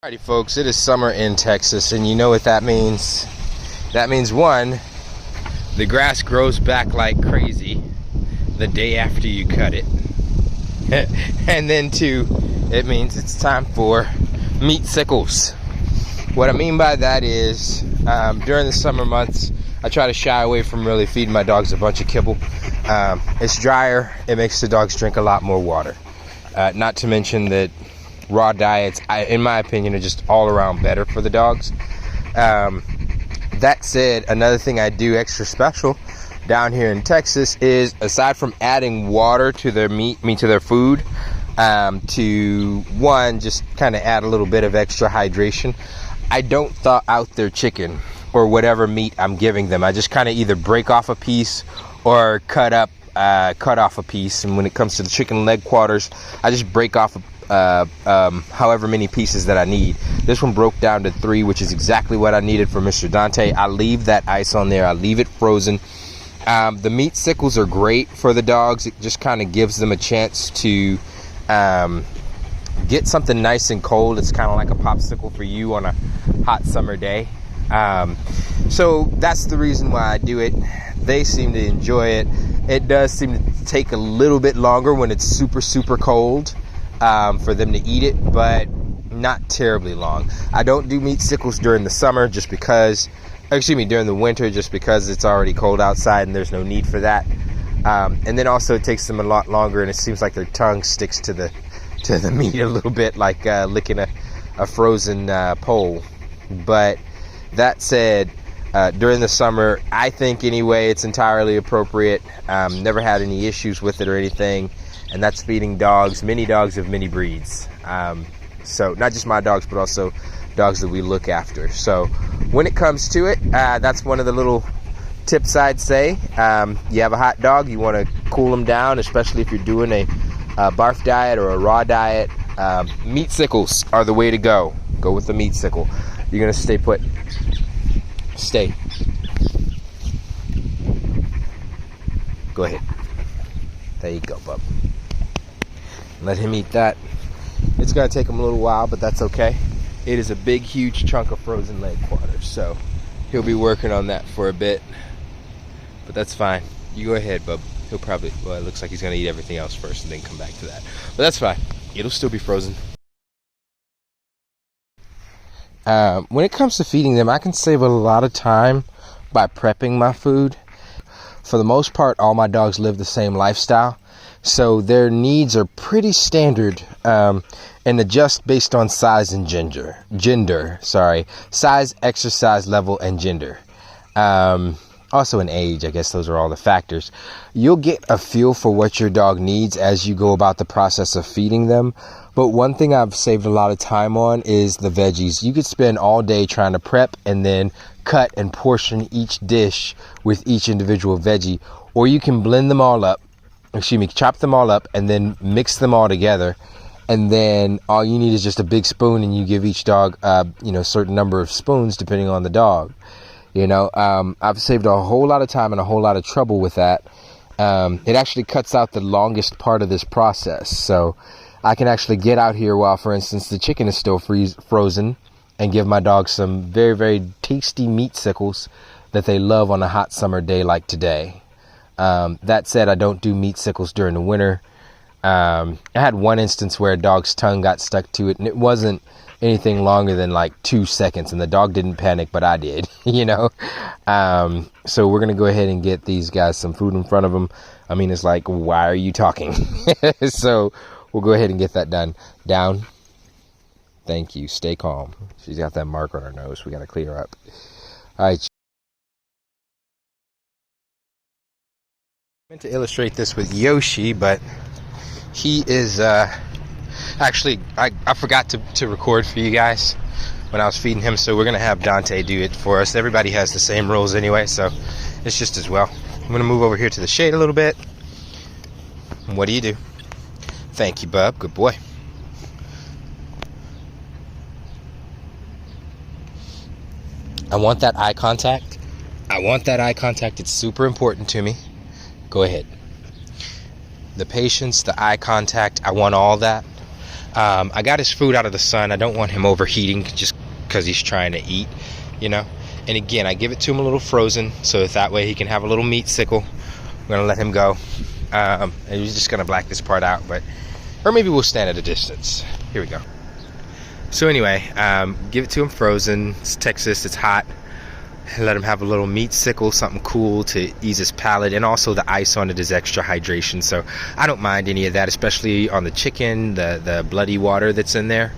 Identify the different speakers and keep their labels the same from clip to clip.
Speaker 1: Alrighty folks, it is summer in Texas, and you know what that means. That means one, the grass grows back like crazy the day after you cut it. And then two, it means it's time for meatsicles. What I mean by that is, during the summer months, I try to shy away from really feeding my dogs a bunch of kibble. It's drier, it makes the dogs drink a lot more water. Not to mention that raw diets, in my opinion, are just all around better for the dogs. That said, another thing I do extra special down here in Texas is, aside from adding water to their to their food, to one, just kind of add a little bit of extra hydration, I don't thaw out their chicken or whatever meat I'm giving them. I just kind of either break off a piece or cut off a piece. And when it comes to the chicken leg quarters, I just break off however many pieces that I need. This one broke down to 3, which is exactly what I needed for Mr. Dante. I leave that ice on there. I leave it frozen. The meatsicles are great for the dogs. It just kind of gives them a chance to get something nice and cold. It's kind of like a popsicle for you on a hot summer day. So that's the reason why I do it. They seem to enjoy it. It does seem to take a little bit longer when it's super cold for them to eat it, but not terribly long. I don't do meatsicles during the summer just because, during the winter, just because it's already cold outside and there's no need for that. And then also it takes them a lot longer, and it seems like their tongue sticks to the meat a little bit, like licking a frozen pole. But that said, during the summer, I think anyway, it's entirely appropriate. Never had any issues with it or anything. And that's feeding dogs, many dogs of many breeds. So not just my dogs, but also dogs that we look after. So when it comes to it, that's one of the little tips I'd say. You have a hot dog, you want to cool them down, especially if you're doing a barf diet or a raw diet. Meatsicles are the way to go. Go with the meatsicle. You're going to stay put. Stay. Go ahead. There you go, bub. Let him eat that. It's going to take him a little while, but that's okay. It is a big, huge chunk of frozen leg quarters, so he'll be working on that for a bit. But that's fine. You go ahead, bub. He'll probably, well, it looks like he's going to eat everything else first and then come back to that. But that's fine. It'll still be frozen. When it comes to feeding them, I can save a lot of time by prepping my food. For the most part, all my dogs live the same lifestyle, so their needs are pretty standard and adjust based on size and gender. Size, exercise level, and gender. Also in age, I guess those are all the factors. You'll get a feel for what your dog needs as you go about the process of feeding them. But one thing I've saved a lot of time on is the veggies. You could spend all day trying to prep and then cut and portion each dish with each individual veggie. Or you can blend them all up, chop them all up and then mix them all together. And then all you need is just a big spoon, and you give each dog, a certain number of spoons depending on the dog. I've saved a whole lot of time and a whole lot of trouble with that. It actually cuts out the longest part of this process. So I can actually get out here while, for instance, the chicken is still frozen, and give my dogs some very, very tasty meatsicles that they love on a hot summer day like today. That said, I don't do meatsicles during the winter. I had one instance where a dog's tongue got stuck to it, and it wasn't anything longer than like 2 seconds, and the dog didn't panic, but I did. So we're gonna go ahead and get these guys some food in front of them. It's like, why are you talking? So we'll go ahead and get that done. Down. Thank you. Stay calm. She's got that mark on her nose. We gotta clear her up. All right. I meant to illustrate this with Yoshi, but he is actually, I forgot to record for you guys when I was feeding him, so we're gonna have Dante do it for us. Everybody has the same rules anyway, so it's just as well. I'm gonna move over here to the shade a little bit. What do you do? Thank you, bub. Good boy. I want that eye contact. It's super important to me. Go ahead. The patience, the eye contact, I want all that. I got his food out of the sun. I don't want him overheating just because he's trying to eat, you know. And again, I give it to him a little frozen so that way he can have a little meat sickle. I'm gonna let him go. And he's just gonna black this part out, or maybe we'll stand at a distance. Here we go. So anyway, give it to him frozen. It's Texas, it's hot. Let him have a little meat sickle, something cool to ease his palate, and also the ice on it is extra hydration, so I don't mind any of that, especially on the chicken. The bloody water that's in there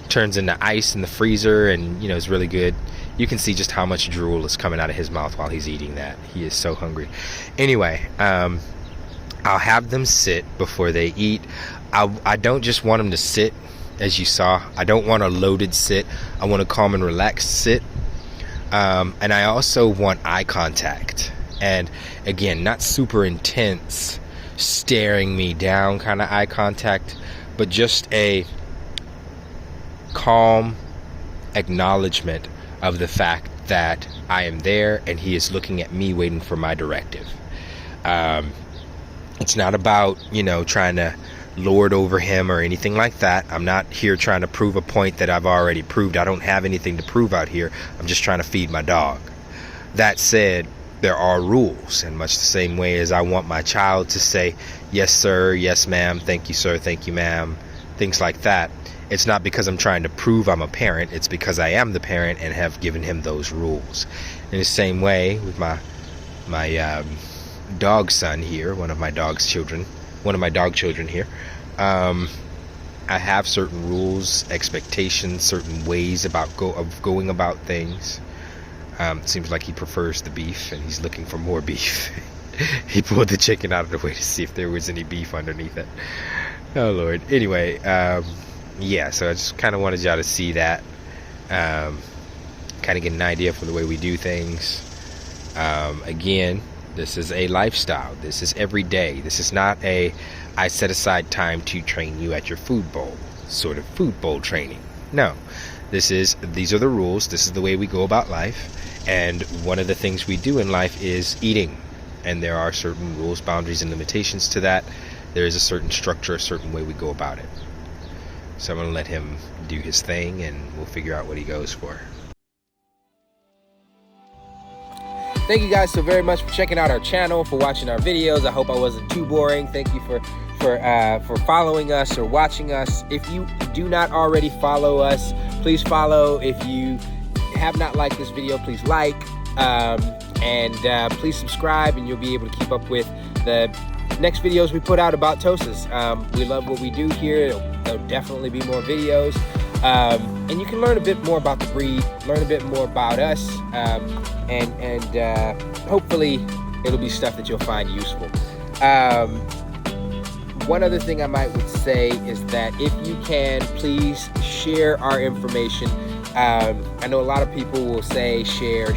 Speaker 1: turns into ice in the freezer, and you know, it's really good. You can see just how much drool is coming out of his mouth while he's eating that. He is so hungry. Anyway, I'll have them sit before they eat. I don't just want them to sit, as you saw. I don't want a loaded sit. I want a calm and relaxed sit. And I also want eye contact, and again, not super intense staring me down kind of eye contact, but just a calm acknowledgement of the fact that I am there and he is looking at me waiting for my directive. It's not about, you know, trying to lord over him or anything like that. I'm not here trying to prove a point that I've already proved. I don't have anything to prove out here. I'm just trying to feed my dog. That said, there are rules, and much the same way as I want my child to say yes sir, yes ma'am, thank you sir, thank you ma'am, things like that. It's not because I'm trying to prove I'm a parent. It's because I am the parent and have given him those rules. In the same way with my dog son here, one of my dog children here, I have certain rules, expectations, certain ways of going about things. It seems like he prefers the beef and he's looking for more beef. He pulled the chicken out of the way to see if there was any beef underneath it. Oh Lord. Anyway, yeah, so I just kind of wanted y'all to see that, kind of get an idea for the way we do things. Again, this is a lifestyle. This is every day. This is not I set aside time to train you at your food bowl, sort of food bowl training. No, these are the rules. This is the way we go about life. And one of the things we do in life is eating. And there are certain rules, boundaries, and limitations to that. There is a certain structure, a certain way we go about it. So I'm going to let him do his thing and we'll figure out what he goes for. Thank you guys so very much for checking out our channel, for watching our videos. I hope I wasn't too boring. Thank you for following us or watching us. If you do not already follow us, please follow. If you have not liked this video, please like, and please subscribe, and you'll be able to keep up with the next videos we put out about Tosas. We love what we do here. There'll definitely be more videos, and you can learn a bit more about the breed, learn a bit more about us, and hopefully it'll be stuff that you'll find useful. One other thing I would say is that if you can, please share our information. I know a lot of people will say share,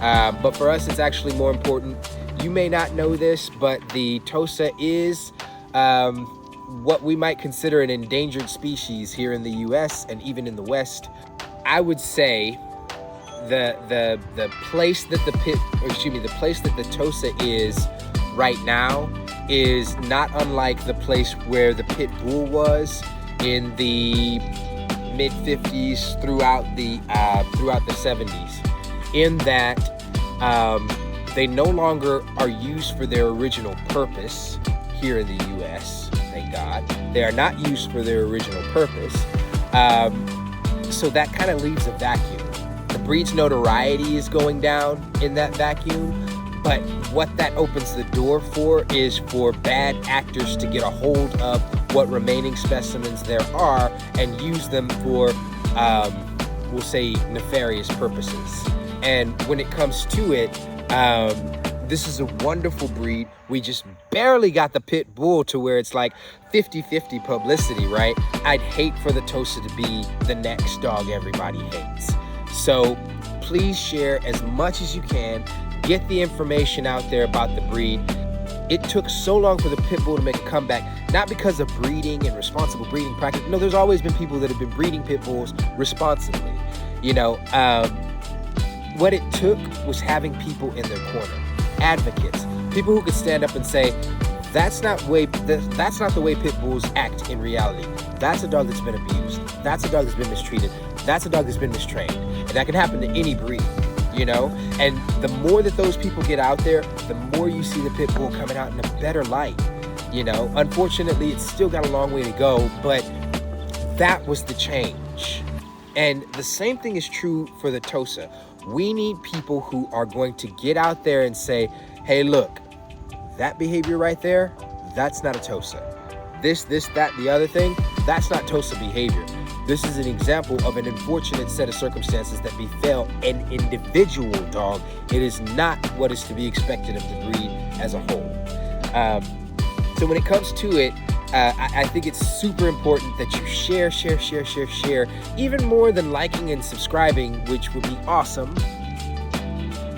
Speaker 1: but for us it's actually more important. You may not know this, but the Tosa is what we might consider an endangered species here in the US and even in the West. I would say the place that the place that the Tosa is right now is not unlike the place where the pit bull was in the mid 50s throughout the 70s, in that they no longer are used for their original purpose here in the US. Thank God. They are not used for their original purpose. So that kind of leaves a vacuum. The breed's notoriety is going down in that vacuum, but what that opens the door for is for bad actors to get a hold of what remaining specimens there are and use them for, we'll say, nefarious purposes. And when it comes to it, this is a wonderful breed. We just barely got the pit bull to where it's like 50-50 publicity, right? I'd hate for the Tosa to be the next dog everybody hates. So please share as much as you can. Get the information out there about the breed. It took so long for the pit bull to make a comeback, not because of breeding and responsible breeding practice. No, there's always been people that have been breeding pit bulls responsibly. You know, what it took was having people in their corner, advocates, people who could stand up and say, That's not the way pit bulls act in reality. That's a dog that's been abused. That's a dog that's been mistreated. That's a dog that's been mistrained. And that can happen to any breed, you know? And the more that those people get out there, the more you see the pit bull coming out in a better light, you know? Unfortunately, it's still got a long way to go, but that was the change. And the same thing is true for the Tosa. We need people who are going to get out there and say, hey, look, that behavior right there, that's not a Tosa. This, that, the other thing, that's not Tosa behavior. This is an example of an unfortunate set of circumstances that befell an individual dog. It is not what is to be expected of the breed as a whole. So when it comes to it, I think it's super important that you share, even more than liking and subscribing, which would be awesome.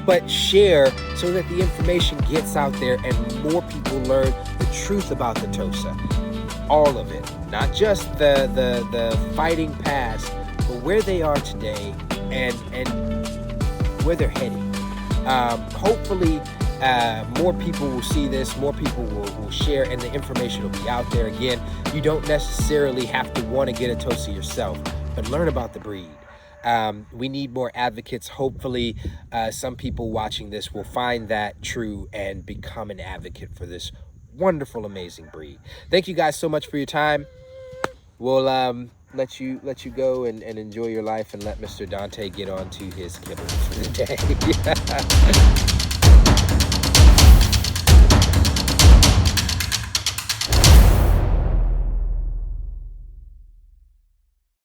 Speaker 1: But share so that the information gets out there and more people learn the truth about the Tosa. All of it, not just the fighting past, but where they are today and where they're heading. Hopefully, more people will see this, more people will share, and the information will be out there. Again, you don't necessarily have to want to get a Tosa yourself, but learn about the breed. We need more advocates. Hopefully, some people watching this will find that true and become an advocate for this wonderful, amazing breed. Thank you guys so much for your time. We'll let you go and enjoy your life and let Mr. Dante get on to his kibble for the day.